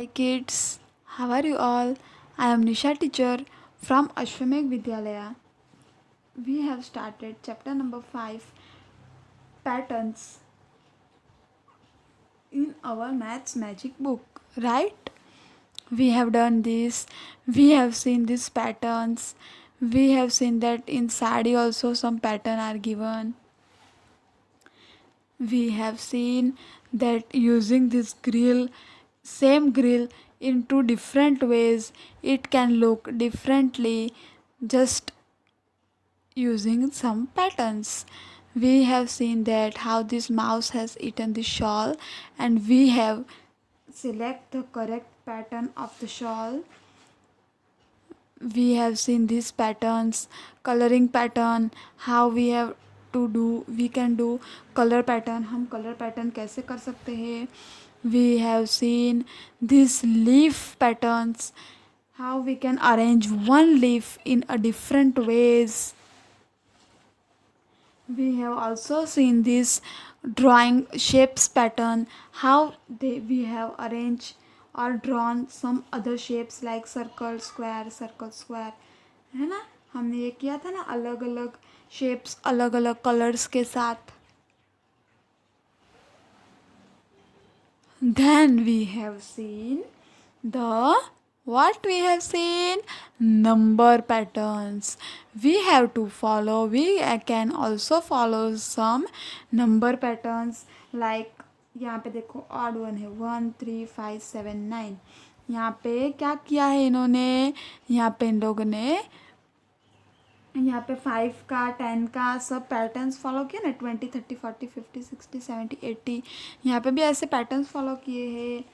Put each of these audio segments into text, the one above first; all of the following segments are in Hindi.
Hi kids, how are you all? I am Nisha teacher from Ashwamegh Vidyalaya. We have started chapter number 5 patterns in our maths magic book, right? We have done this, we have seen these patterns, we have seen that in sari also some pattern are given. We have seen that using this grill, same grill, in two different ways, it can look differently just using some patterns. We have seen that how this mouse has eaten the shawl, and we have select the correct pattern of the shawl. We have seen these patterns, coloring pattern, how we have to do, we can do color pattern, हम color pattern कैसे कर सकते हैं. We have seen these leaf patterns, how we can arrange one leaf in a different ways. We have also seen this drawing shapes pattern, how we have arranged or drawn some other shapes like circle square, है ना. हमने ये किया था ना, अलग अलग शेप्स अलग अलग कलर्स के साथ. Then we have seen the what we have seen number patterns. We have to follow, we can also follow some number patterns like यहाँ पे देखो ऑड वन है 1 3 5 7 9. यहाँ पे क्या किया है इन्होंने, यहाँ पे इन लोगों ने यहाँ पे 5 का 10 का सब पैटर्न्स फॉलो किए ना, 20 30 40 50 60 70 80. यहाँ पे भी ऐसे पैटर्न्स फॉलो किए हैं,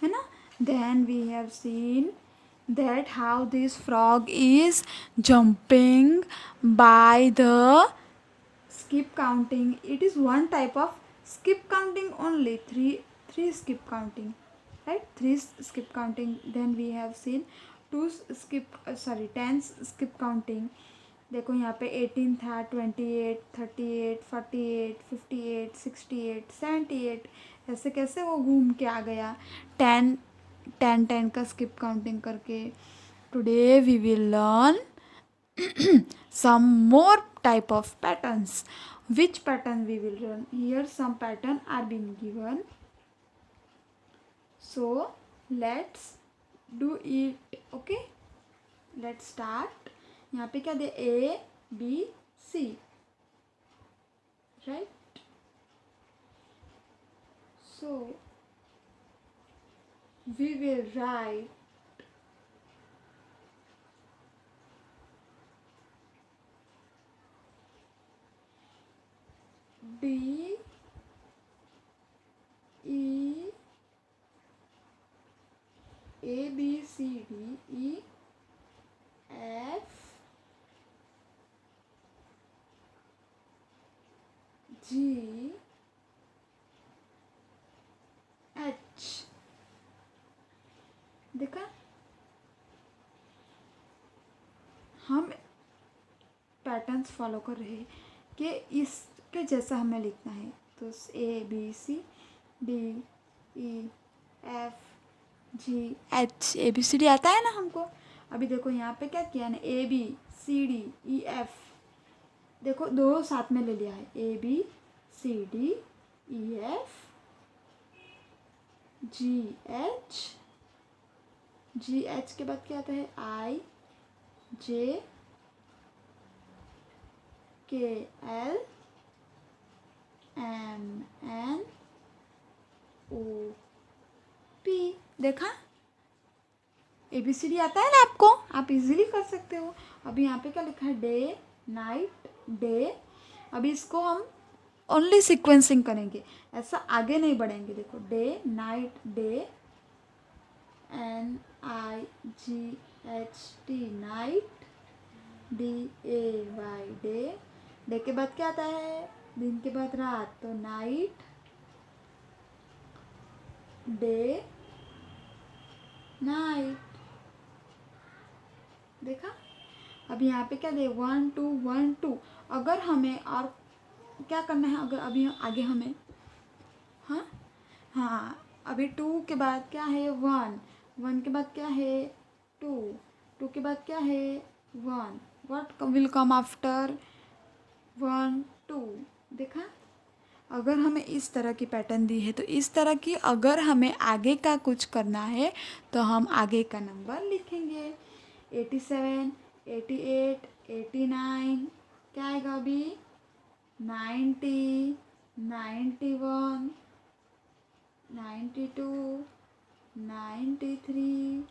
है ना. Then we have seen that how this frog is jumping by the skip counting. It is one type of skip counting only, three skip counting, right? Three skip counting. Then we have seen 10 skip counting. देखो यहाँ पे 18 था, 28 38 48 58 68 78, ऐसे कैसे वो घूम के आ गया 10 10 10 का स्किप काउंटिंग करके. Today we will learn some more type of patterns. Which pattern we will learn? Here some pattern are being given, so let's do it. Okay, let's start. यहाँ पे क्या दे, A B C, right? So we will write D E A B C D E F G H. देखा, हम पैटर्न्स फॉलो कर रहे हैं कि इसके जैसा हमें लिखना है. तो A B C D E F G H, A B C D आता है ना हमको. अभी देखो यहाँ पे क्या किया ना, A B C D E F, देखो दो साथ में ले लिया है, A B C D E F G H. G H के बाद क्या आता है, I J K L M N O P. देखा, ABCD आता है ना आपको, आप इजीली कर सकते हो. अभी यहाँ पे क्या लिखा है, डे नाइट डे. अभी इसको हम ओनली सीक्वेंसिंग करेंगे, ऐसा आगे नहीं बढ़ेंगे. देखो day night day, NIGHT night, DAY day. Day के बाद क्या आता है, दिन के बाद रात, तो नाइट डे नाइट. देखा. अभी यहाँ पे क्या दे, 1 2 1 2. अगर हमें और क्या करना है, अगर अभी आगे हमें, हाँ हाँ, अभी 2 के बाद क्या है, 1. वन के बाद क्या है, टू, टू के बाद क्या है, one. What will come after one, two. देखा, अगर हमें इस तरह की पैटर्न दी है तो इस तरह की अगर हमें आगे का कुछ करना है तो हम आगे का नंबर लिखेंगे. 87, 88, 89, क्या आएगा अभी, 90, 91, 92, 93,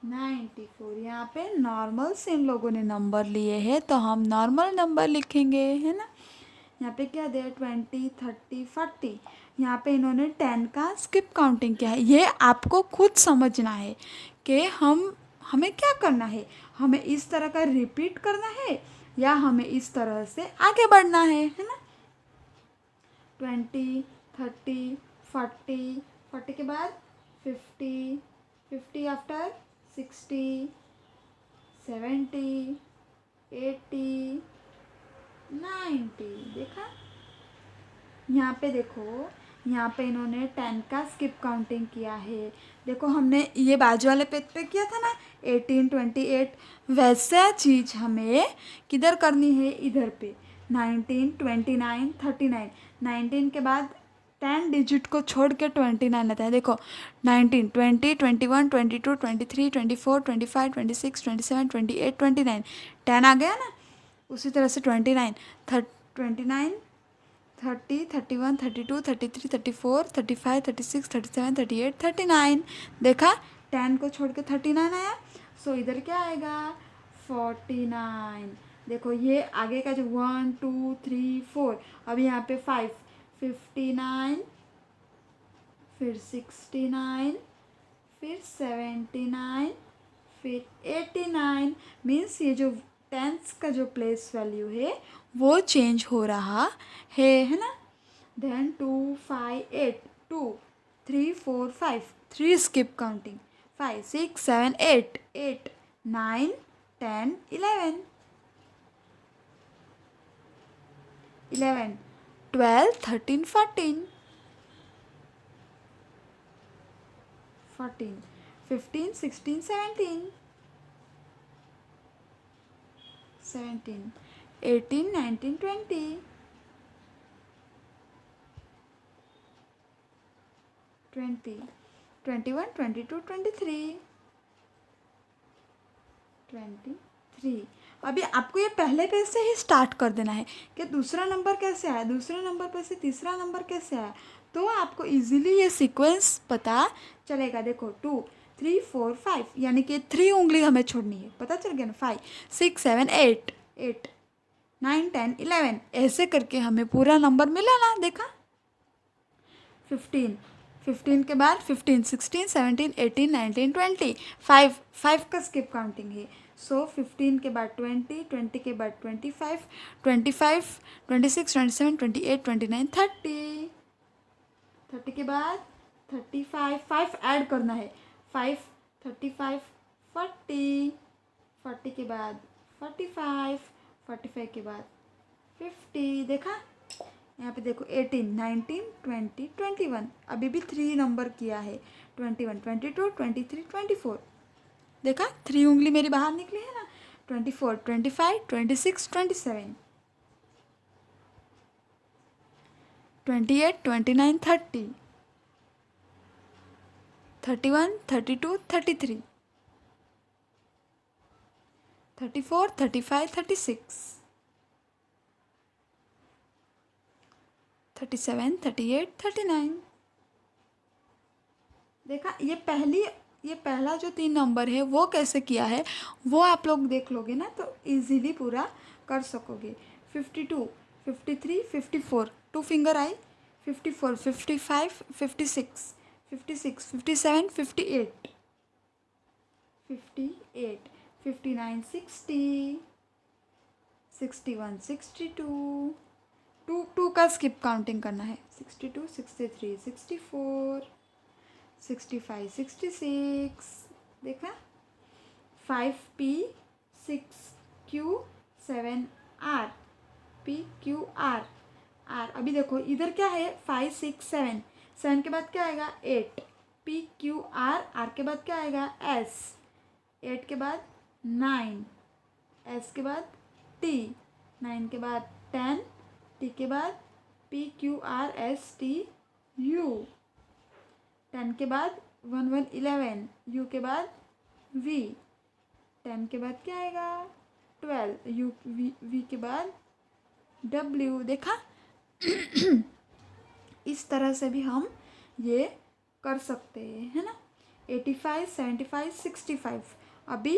94. यहाँ पे नॉर्मल से इन लोगों ने नंबर लिए हैं तो हम नॉर्मल नंबर लिखेंगे, है ना. यहाँ पे क्या दिया, 20, 30, 40. यहाँ पे इन्होंने 10 का स्किप काउंटिंग किया है. ये आपको खुद समझना है कि हमें क्या करना है. हमें इस तरह का रिपीट करना है या हमें इस तरह से आगे बढ़ना है ना. 20, 30, 40, 40 के बाद 50, 50 आफ्टर 60, 70, 80, 90. देखा, यहाँ पे देखो, यहाँ पे इन्होंने 10 का स्किप काउंटिंग किया है. देखो हमने ये बाजू वाले पेज पे किया था ना, 18, 28. वैसा चीज़ हमें किधर करनी है, इधर पे. 19, 29, 39. 19 के बाद 10 डिजिट को छोड़ के 29 आता है. देखो 19, 20, 21, 22, 23, 24, 25, 26, 27, 28, 29. 10 आ गया ना. उसी तरह से 29, 29, 30, 31, 32, 33, 34, 35, 36, 37, 38, 39. देखा, 10 को छोड़ के 39 आया. सो इधर क्या आएगा, 49. देखो ये आगे का जो 1, 2, 3, 4. अब यहाँ पे 5, 59, फिर 69, फिर 79, फिर 89. मीन्स ये जो टेंस का जो प्लेस वैल्यू है वो चेंज हो रहा है ना. Then 2, 5, 8, 2, 3, 4, 5, 3 skip counting. 5, 6, 7, 8, 8, 9, 10, 11, 11, 12, 13, 14, 14, 15, 16, 17, 17, 18, 19, 20, 20, 21, 22, 23, 23. अभी आपको ये पहले पेज से ही स्टार्ट कर देना है कि दूसरा नंबर कैसे आया, दूसरे नंबर पे से तीसरा नंबर कैसे आया, तो आपको इजीली ये सीक्वेंस पता चलेगा. देखो 2, 3, 4, 5, यानी कि 3 उंगली हमें छोड़नी है. पता चल गया ना. 5, 6, 7, 8, 8, 9, 10, 11. ऐसे करके हमें पूरा नंबर मिला ना. देखा, 15, 15 के बाद 15, 16, 17, 18, 19, 20. 5 का स्किप काउंटिंग है. सो 15 के बाद 20, 20 के बाद 25, 25, 26, 27, 28, 29, 30. 30 के बाद 35, 5 ऐड करना है. 5, 35, 40, 40 के बाद 45, 45 के बाद 50. देखा, यहाँ पे देखो 18, 19, 20, 21. अभी भी 3 नंबर किया है. 21, 22, 23, 24. देखा, 3 उंगली मेरी बाहर निकली है ना. 24, 25, 26, 27, 28, 29, 30, 31, 32, 33, 34, 35, 36, 37, 38, 39. देखा, ये पहला जो 3 नंबर है वो कैसे किया है वो आप लोग देख लोगे ना तो इजीली पूरा कर सकोगे. 52, 53, 54, 2 फिंगर आई. 54, 55, 56, 56, 57, 58, 58, 59, 60, 61, 62. 2 का स्किप काउंटिंग करना है. 62, 63, 64, 65, 66. देखा, 5P, 6Q, 7R, PQR, R. अभी देखो इधर क्या है, 5, 6, 7. 7 के बाद क्या आएगा, 8, PQR, R के बाद क्या आएगा S, 8 के बाद 9, S के बाद T, 9 के बाद 10, T के बाद PQRSTU, 10 के बाद 11, U के बाद V, 10 के बाद क्या आएगा 12, U V के बाद W। देखा इस तरह से भी हम ये कर सकते हैं, है ना। 85, 75, 65। अभी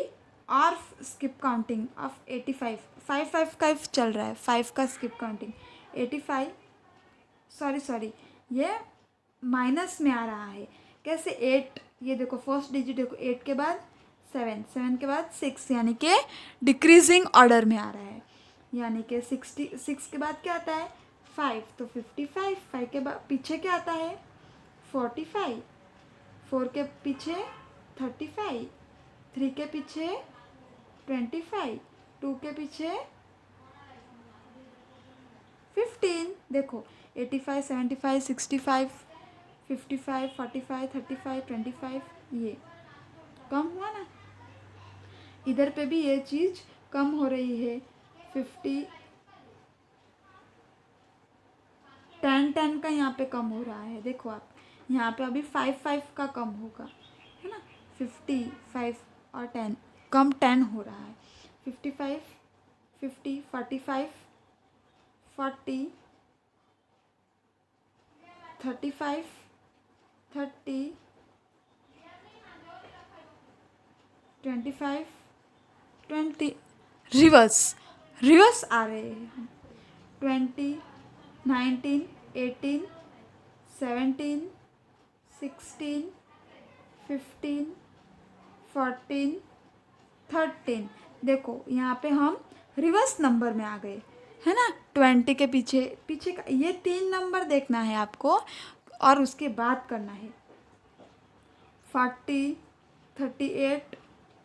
और स्किप काउंटिंग ऑफ 85, 5 का चल रहा है, 5 का स्किप काउंटिंग। 85, सॉरी ये माइनस में आ रहा है। कैसे 8, ये देखो फर्स्ट डिजिट देखो, 8 के बाद 7, 7 के बाद 6, यानी कि डिक्रीजिंग ऑर्डर में आ रहा है। यानी कि 66 के बाद क्या आता है 5, तो 55, 5 के बाद पीछे क्या आता है 45, 4 के पीछे 35, 3 के पीछे 25, 2 के पीछे 15। देखो 85, 75, 65, 55, 45, 35, 25, ये कम हुआ ना। इधर पे भी ये चीज़ कम हो रही है। 50, 10 का यहाँ पे कम हो रहा है। देखो आप यहाँ पे अभी 5 का कम होगा, है ना। 55 और 10 कम 10 हो रहा है। 55, 50, 45, 40, 35, 30, 25, 20, रिवर्स आ रहे हैं। 20, 19, 18, 17, 16, 15, 14, 13। देखो यहाँ पे हम रिवर्स नंबर में आ गए, है ना। 20 के पीछे का ये 3 नंबर देखना है आपको और उसके बाद करना है। 40, 38,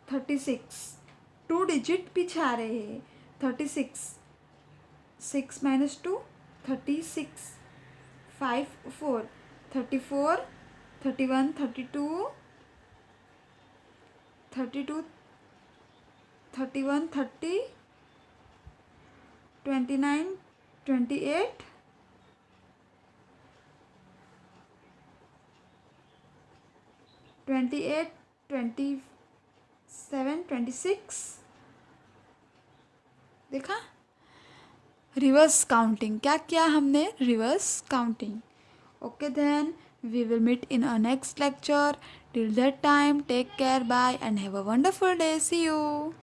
36, 2 डिजिट पीछे आ रहे हैं। 36, 6 - 2, 36, 5, 4, 34, 31, 32, 32, 31, 30, 29, 28, 28, 27, 26। देखा रिवर्स काउंटिंग क्या किया हमने, reverse counting. Okay then we will meet in our next lecture. Till that time, take care, bye, and have a wonderful day. See you.